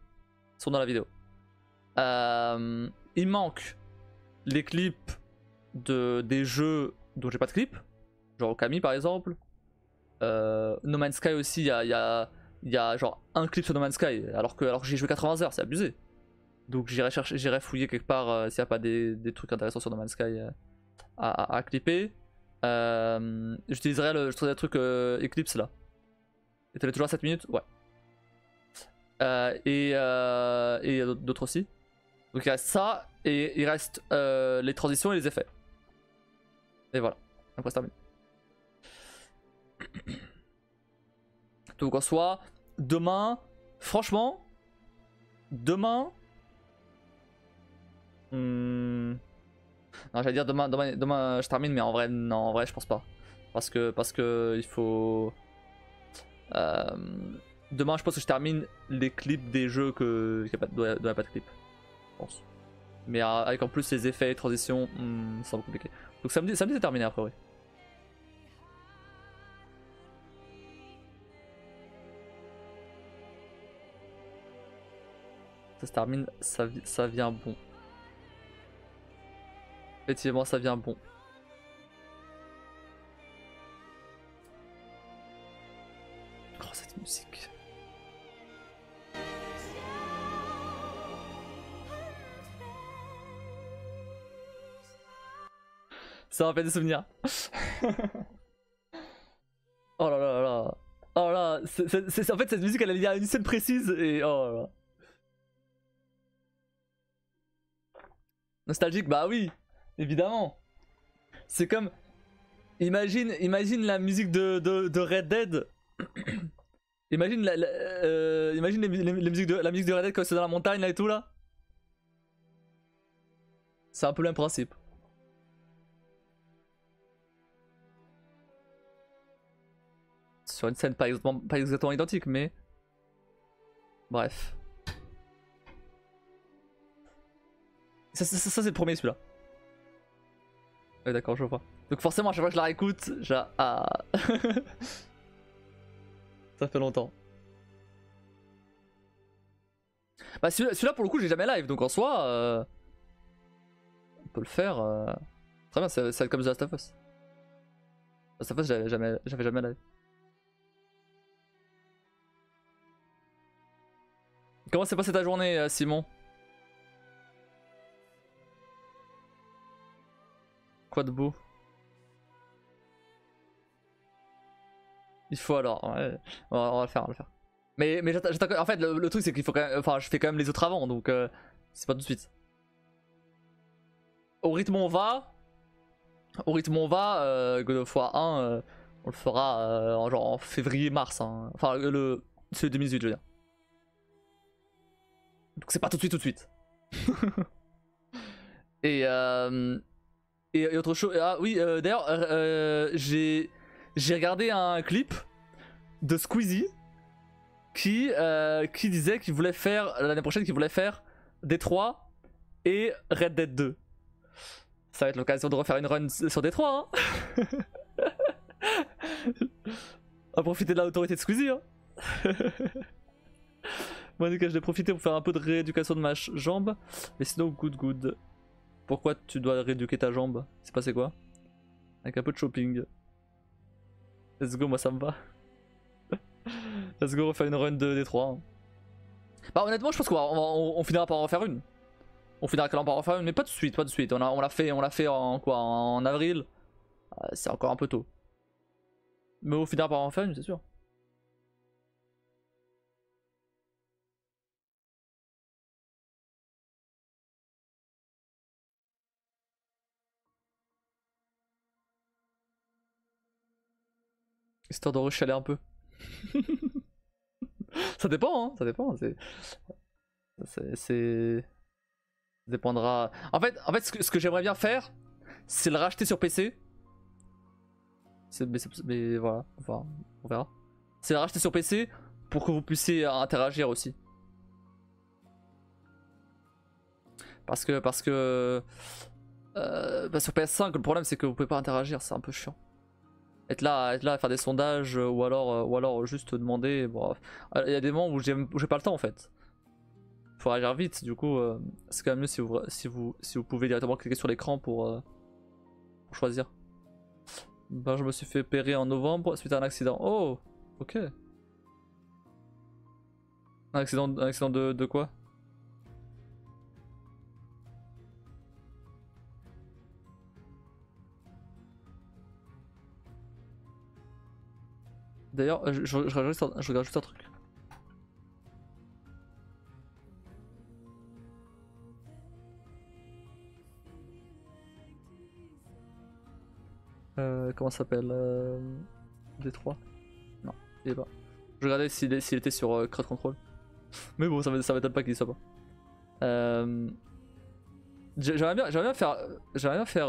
sont dans la vidéo. Il manque les clips des jeux dont j'ai pas de clip. Genre Okami par exemple. No Man's Sky aussi, il y a genre un clip sur No Man's Sky alors que j'ai joué 80 heures, c'est abusé. Donc j'irai fouiller quelque part s'il n'y a pas des trucs intéressants sur No Man's Sky à clipper. J'utiliserai le truc Eclipse là. Et t'avais toujours à 7 minutes? Ouais. Et il y a d'autres aussi. Donc il reste ça et il reste les transitions et les effets. Et voilà, après c'est terminé. Donc en soi, demain, franchement, demain, Non, j'allais dire demain je termine, mais en vrai, non, en vrai, je pense pas. Parce que il faut. Demain, je pense que je termine les clips des jeux que il doit y a pas de clip, je pense. Mais avec en plus les effets, les transitions, c'est un peu compliqué. Donc samedi c'est terminé après, oui. Ça se termine, ça vient bon. Effectivement, ça vient bon. Oh, cette musique. Ça rappelle des souvenirs. Oh là là là là. Oh là, en fait cette musique elle est liée à une scène précise et oh là là. Nostalgique, bah oui, évidemment. C'est comme, imagine la musique de Red Dead. Imagine imagine la musique de Red Dead quand c'est dans la montagne là et tout là. C'est un peu le même principe. Sur une scène pas exactement identique, mais bref. Ça c'est le premier celui-là. Ouais, d'accord, je vois. Donc forcément à chaque fois que je la réécoute, ah. Ça fait longtemps. Bah celui-là pour le coup j'ai jamais live, donc en soi on peut le faire. Très bien, c'est comme The Last of Us. The Last of Us j'avais jamais live. Comment s'est passée ta journée, Simon? Quoi de beau? Il faut alors, ouais. On va le faire, Mais j'attends, en fait le truc c'est qu'il faut quand même, enfin je fais quand même les autres avant, donc c'est pas tout de suite. Au rythme on va, God of War 1, on le fera genre en février-mars, hein. Enfin c'est 2018 je veux dire. Donc c'est pas tout de suite. et autre chose, ah oui d'ailleurs j'ai regardé un clip de Squeezie qui disait qu'il voulait faire l'année prochaine, qu'il voulait faire Détroit et Red Dead 2. Ça va être l'occasion de refaire une run sur Détroit, hein. On va profiter de l'autorité de Squeezie, hein. Moi, en tout cas, je vais profiter pour faire un peu de rééducation de ma jambe. Mais sinon, good. Pourquoi tu dois rééduquer ta jambe? C'est passé quoi? Avec un peu de shopping. Let's go, moi ça me va. Let's go refaire une run de Détroit. Bah honnêtement je pense qu'on finira par en refaire une. On finira par en refaire une, mais pas de suite. On l'a fait en quoi? En avril. C'est encore un peu tôt. Mais on finira par en refaire une, c'est sûr. Histoire de rechaler un peu. Ça dépend, hein, ça dépend. Ça dépendra. En fait ce que j'aimerais bien faire, c'est le racheter sur PC. Mais voilà, enfin, on verra. C'est le racheter sur PC pour que vous puissiez interagir aussi. Parce que bah sur PS5 le problème c'est que vous pouvez pas interagir, c'est un peu chiant. Être là à faire des sondages ou alors juste demander. Bon, il y a des moments où j'ai pas le temps en fait. Faut réagir vite, du coup c'est quand même mieux si vous pouvez directement cliquer sur l'écran pour choisir. Ben, je me suis fait pérer en novembre suite à un accident. Oh, ok. Un accident de quoi? D'ailleurs, je regarde juste un truc. Comment ça s'appelle D3? Non, il est pas. Je regardais s'il était sur Crowd Control. Mais bon, ça m'étonne pas qu'il y soit pas. J'aimerais bien faire. J'aimerais bien faire.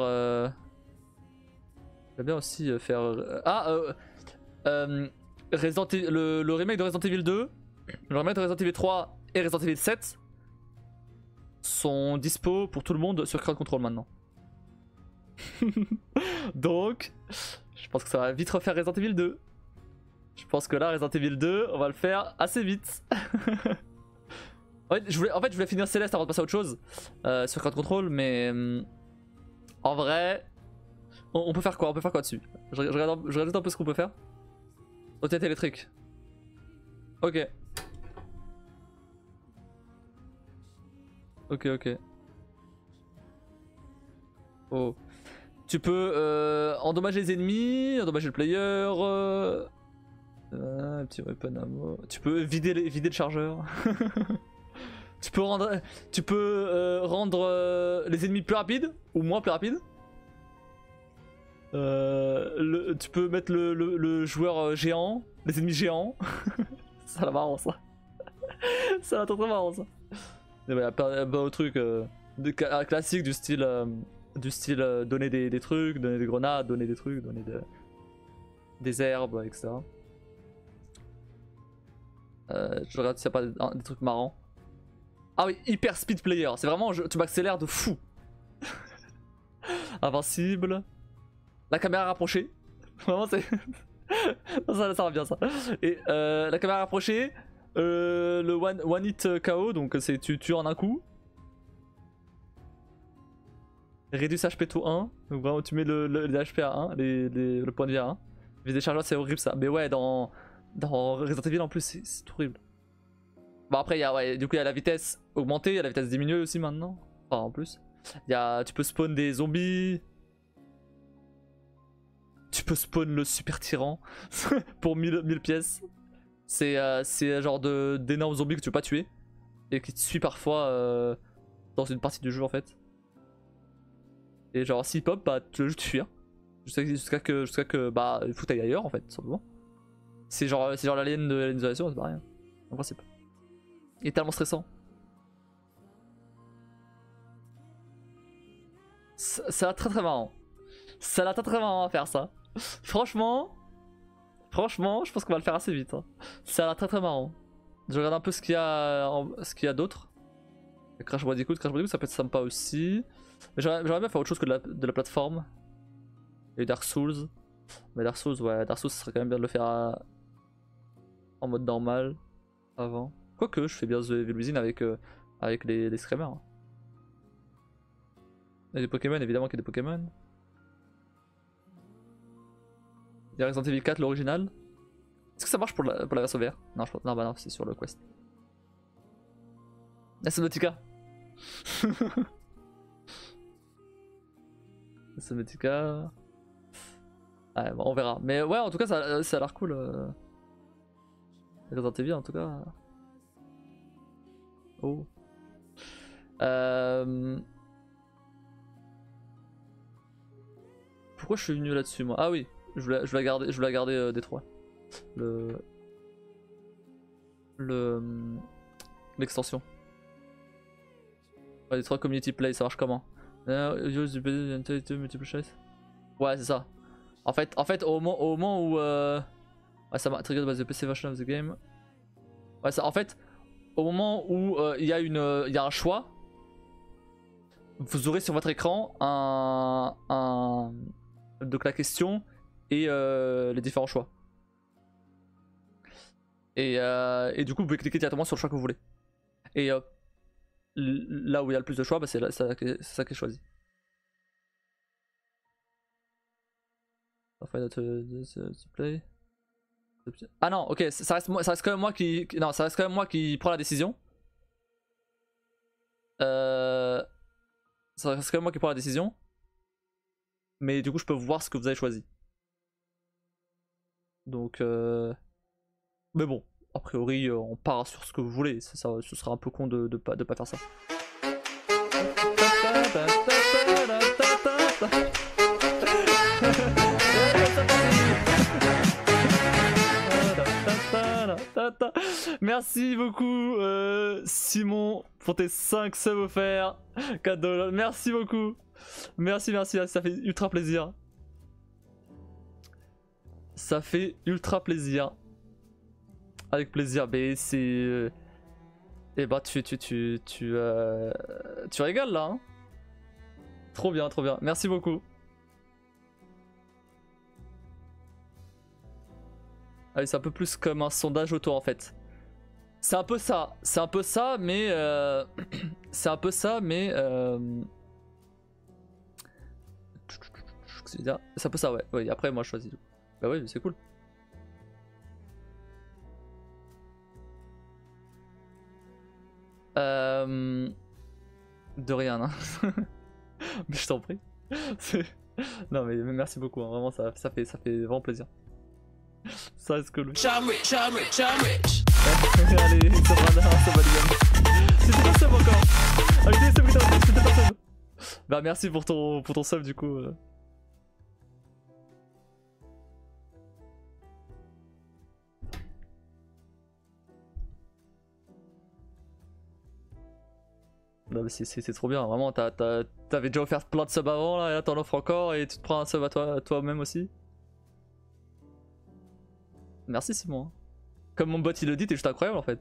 J'aimerais bien aussi faire. Le remake de Resident Evil 2, le remake de Resident Evil 3 et Resident Evil 7 sont dispo pour tout le monde sur Crowd Control maintenant. Donc, je pense que ça va vite refaire Resident Evil 2. Je pense que là, Resident Evil 2, on va le faire assez vite. En fait, je voulais finir Céleste avant de passer à autre chose sur Crowd Control, mais en vrai, on peut faire quoi? On peut faire quoi dessus? Je regarde un peu ce qu'on peut faire. Trottinette électrique. Ok. Ok. Oh. Tu peux endommager les ennemis, endommager le player. Petit weapon ammo. Tu peux vider le chargeur. Tu peux rendre les ennemis plus rapides ou moins plus rapides. Tu peux mettre le joueur géant, les ennemis géants. Ça a l'air marrant ça. Ça a l'air très marrant ça. Il y a plein de trucs classiques du style donner des trucs, donner des grenades, donner des trucs, donner des herbes, etc. Je regarde s'il n'y a pas des trucs marrants. Ah oui, hyper speed player, c'est vraiment tu m'accélères de fou. Invincible. La caméra rapprochée. Vraiment c'est... ça va bien ça. Et la caméra rapprochée. Le one hit KO, donc c'est tu tues en un coup. Reduce HP to 1. Donc vraiment tu mets les HP à 1, le point de vie à 1. Mais des chargeurs c'est horrible ça. Mais ouais dans Resident Evil en plus c'est horrible. Bon après du coup il y a la vitesse augmentée, il y a la vitesse diminuée aussi maintenant. Enfin en plus. Tu peux spawn des zombies. Tu peux spawn le super tyran pour 1000 pièces. C'est un genre d'énormes zombies que tu peux pas tuer et qui te suit parfois dans une partie du jeu en fait. Et genre s'il pop, bah tu veux juste fuir jusqu'à que bah il faut que t'ailles ailleurs en fait simplement. C'est genre l'alien de l'isolation, c'est pas rien en principe. Il est tellement stressant. Ça a l'air très marrant. Ça a l'air très marrant à faire ça. Franchement, je pense qu'on va le faire assez vite. Hein. Ça a l'air très marrant. Je regarde un peu ce qu'il y a d'autre. Crash Bandicoot, ça peut être sympa aussi. Mais j'aimerais bien faire autre chose que de la plateforme. Et Dark Souls. Mais Dark Souls, ça serait quand même bien de le faire en mode normal avant. Quoique, je fais bien The Evil Within avec les screamers. Hein. Il y a des Pokémon, évidemment qu'il y a des Pokémon. Il y a Resident Evil 4, l'original. Est-ce que ça marche pour la version VR? Non, je pense. Non, bah non, c'est sur le Quest. La Subnautica. La Subnautica. Ouais, bon, on verra. Mais ouais, en tout cas, ça a l'air cool. Resident Evil, en tout cas. Oh. Pourquoi je suis venu là-dessus, moi? Ah oui. Je voulais la garder Détroit. L'extension. Ouais, Détroit Community Play, ça marche comment? Use multiple choice. Ouais, c'est ça. En fait, au moment où ouais, ça m'a triggered by the PC version of the game. Ouais, ça, en fait, au moment où il y a un choix, vous aurez sur votre écran donc la question et les différents choix. Et du coup vous pouvez cliquer directement sur le choix que vous voulez. Et là où il y a le plus de choix, bah, c'est ça qui est choisi. Play. Ah non, ok, ça reste quand même moi qui. Non, ça reste quand même moi qui prend la décision. Ça reste quand même moi qui prend la décision. Mais du coup je peux voir ce que vous avez choisi. Donc mais bon, a priori on part sur ce que vous voulez. Ce sera un peu con de pas faire ça. Merci beaucoup Simon pour tes 5 subs offerts. Cadeau, merci beaucoup. Merci, ça fait ultra plaisir. Ça fait ultra plaisir. Avec plaisir, mais c'est... Et bah tu régales là hein. Trop bien, merci beaucoup. Ah oui, c'est un peu plus comme un sondage auto en fait. C'est un peu ça, mais c'est un peu ça, mais c'est un peu ça, ouais. Oui, après moi je choisis. Bah oui, c'est cool. De rien, hein. Mais je t'en prie. Non mais merci beaucoup, hein. Vraiment ça fait vraiment plaisir. Ça reste cool. Allez, Sabrina, ça va bien. C'était pas sub encore. Allez, c'était pas sub. Bah merci pour ton sub du coup. Non mais c'est trop bien, vraiment t'avais déjà offert plein de subs avant là, et là t'en offres encore et tu te prends un sub à toi-même aussi. Merci Simon. Comme mon bot il le dit, t'es juste incroyable en fait.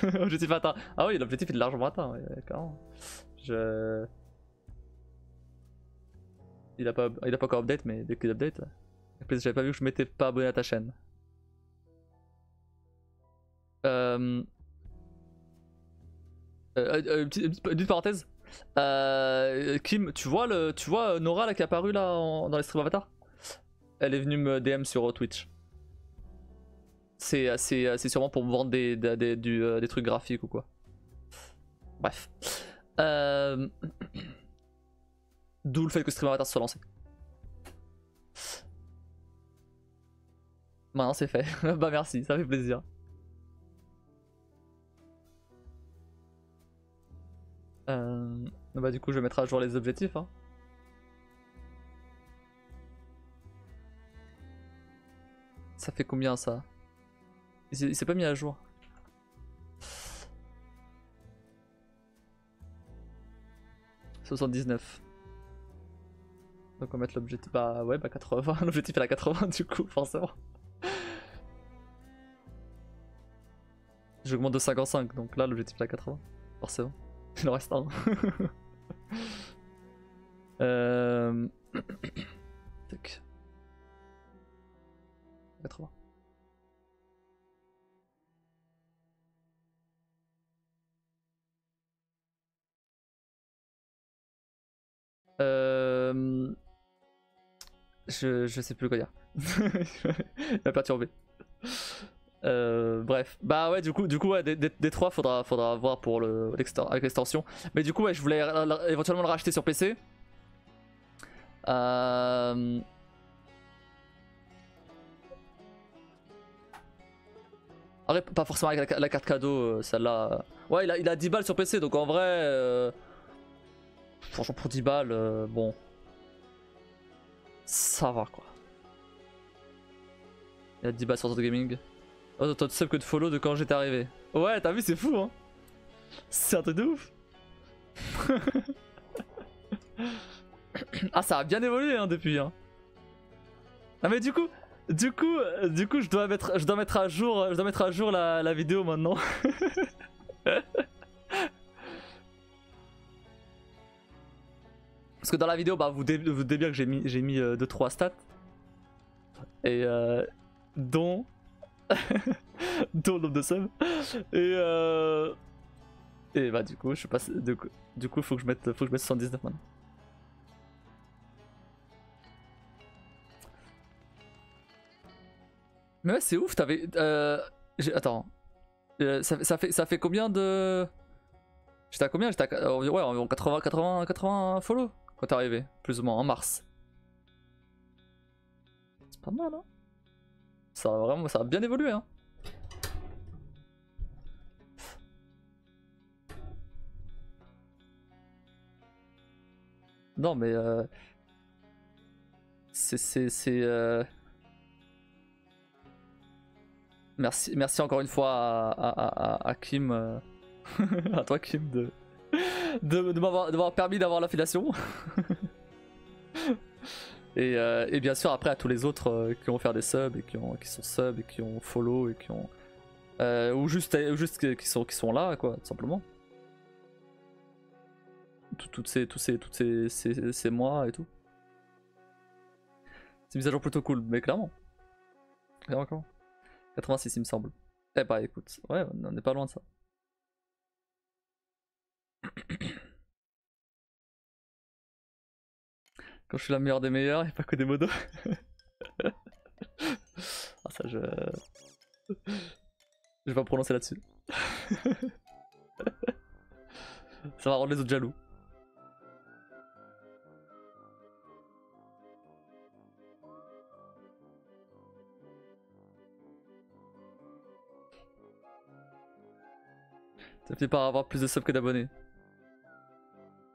Objectif atteint. Ah oui, l'objectif est largement atteint, ouais, carrément. Il a pas encore update, mais dès qu'il update. J'avais pas vu que je m'étais pas abonné à ta chaîne. Petite parenthèse. Kim, tu vois Nora là qui est apparue là dans les streams Avatar? Elle est venue me DM sur Twitch. C'est sûrement pour me vendre des trucs graphiques ou quoi. Bref. D'où le fait que Stream Avatar soit lancé. Maintenant c'est fait. Bah merci, ça fait plaisir. Bah du coup je vais mettre à jour les objectifs hein. Ça fait combien ça? Il s'est pas mis à jour. « 79. Donc on va mettre l'objectif. Bah ouais, bah 80. L'objectif est à 80 du coup, forcément. J'augmente de 5 en 5, donc là l'objectif est à 80. Forcément. Il en reste un. Tac. 80. Je sais plus quoi dire. Il m'a perturbé. Bref, bah ouais, du coup ouais, des 3 faudra voir pour avec l'extension. Mais du coup ouais, je voulais éventuellement le racheter sur PC. Après, pas forcément avec la carte cadeau, celle-là. Ouais, il a 10 balles sur PC, donc en vrai, franchement pour 10 balles, bon, ça va quoi. Il a 10 balles sur Auto Gaming. Oh, toi tu sais que de follow de quand j'étais arrivé. Ouais, t'as vu, c'est fou hein. C'est un truc de ouf. Ah, ça a bien évolué hein, depuis hein. Ah mais du coup je dois mettre à jour la vidéo maintenant. Parce que dans la vidéo, bah vous doutez bien que j'ai mis 2-3 stats. Et dont le nombre de subs. Et bah du coup je passe. Du coup faut que je mette 79 maintenant. Mais ouais c'est ouf, t'avais. Attends. Ça fait combien de. J'étais à combien? J'étais à ouais, environ 80 follow quand t'es arrivé, plus ou moins en mars. C'est pas mal hein. Ça a bien évolué hein. Non mais merci encore une fois à Kim, à toi Kim de m'avoir permis d'avoir l'affiliation. Et bien sûr après à tous les autres qui ont fait des subs et qui sont subs et qui ont follow et qui ont ou juste qui sont là quoi, tout simplement. Tous ces mois et tout. C'est une mise à jour plutôt cool, mais clairement. Clairement. 86 il me semble. Eh bah écoute, ouais, on n'est pas loin de ça. Quand je suis la meilleure des meilleurs, y'a pas que des modos. Ah ça je vais pas me prononcer là-dessus. Ça va rendre les autres jaloux. Ça fait par avoir plus de subs que d'abonnés.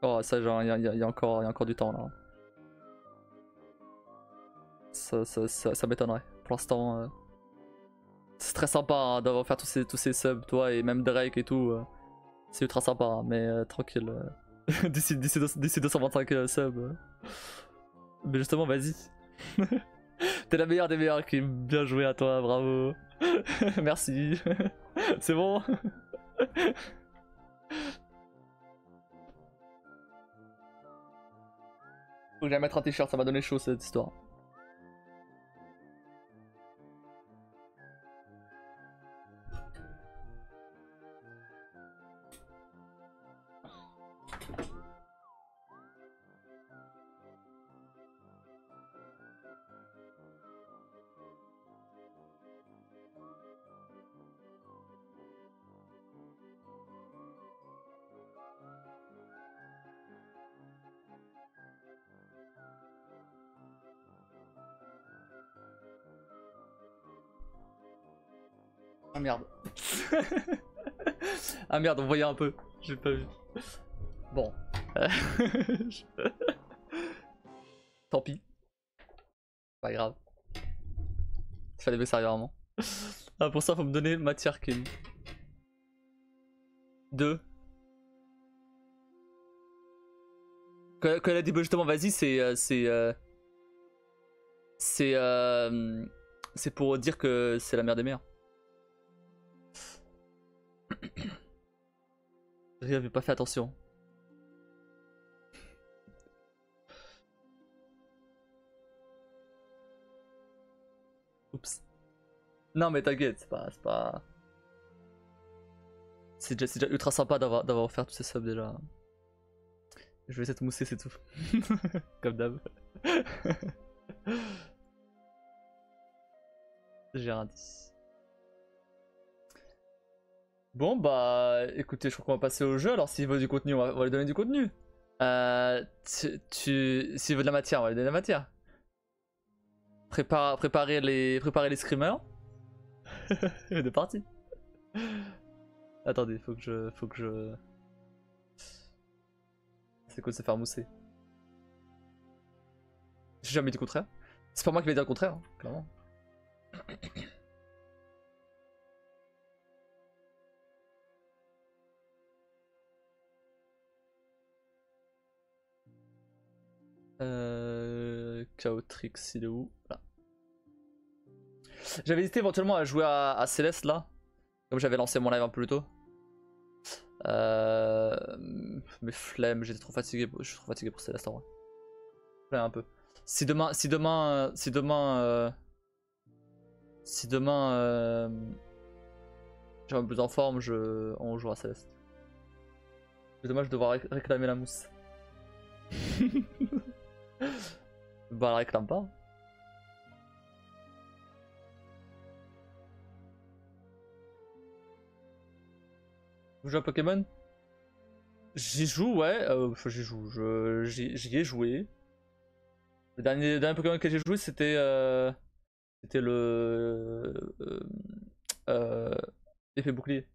Oh ça genre y a encore du temps là. Ça m'étonnerait. Pour l'instant, c'est très sympa hein, d'avoir fait tous ces subs, toi et même Drake et tout. C'est ultra sympa, hein, mais tranquille. D'ici 225 subs. Mais justement, vas-y. T'es la meilleure des meilleures, qui bien joué à toi, bravo. Merci. C'est bon. Faut que j'aille mettre un t-shirt, ça m'a donné chaud cette histoire. Ah merde. Ah merde, on voyait un peu. J'ai pas vu. Bon. Tant pis. Pas grave. Fallait baisser sérieusement. Ah, pour ça, faut me donner matière Kim. 2. Quand elle a dit bah, justement, vas-y, c'est pour dire que c'est la mère des mères. J'avais pas fait attention. Oups. Non mais t'inquiète, c'est pas... C'est déjà ultra sympa d'avoir offert tous ces subs déjà. Je vais essayer de mousser, c'est tout. Comme d'hab. J'ai rien dit. Bon bah écoutez, je crois qu'on va passer au jeu. Alors s'il veut du contenu, on va lui donner du contenu. S'il veut de la matière, on va lui donner de la matière. Préparer les screamers. Et de parti. Attendez, faut que je... C'est quoi de se faire mousser? J'ai jamais dit le contraire. C'est pas moi qui vais dire le contraire, hein, clairement. Chaotrix, il est où? Là. J'avais hésité éventuellement à jouer à Céleste là, comme j'avais lancé mon live un peu plus tôt. Mais flemme, j'étais trop fatigué. Je suis trop fatigué pour Céleste en vrai. Flemme un peu. Si demain j'ai un peu plus en forme, on jouera à Céleste. C'est dommage de devoir réclamer la mousse. Bah, elle réclame pas. Vous jouez à Pokémon? J'y joue, ouais. Enfin, j'y joue. J'y ai joué. Le dernier Pokémon que j'ai joué, c'était le. Effet bouclier.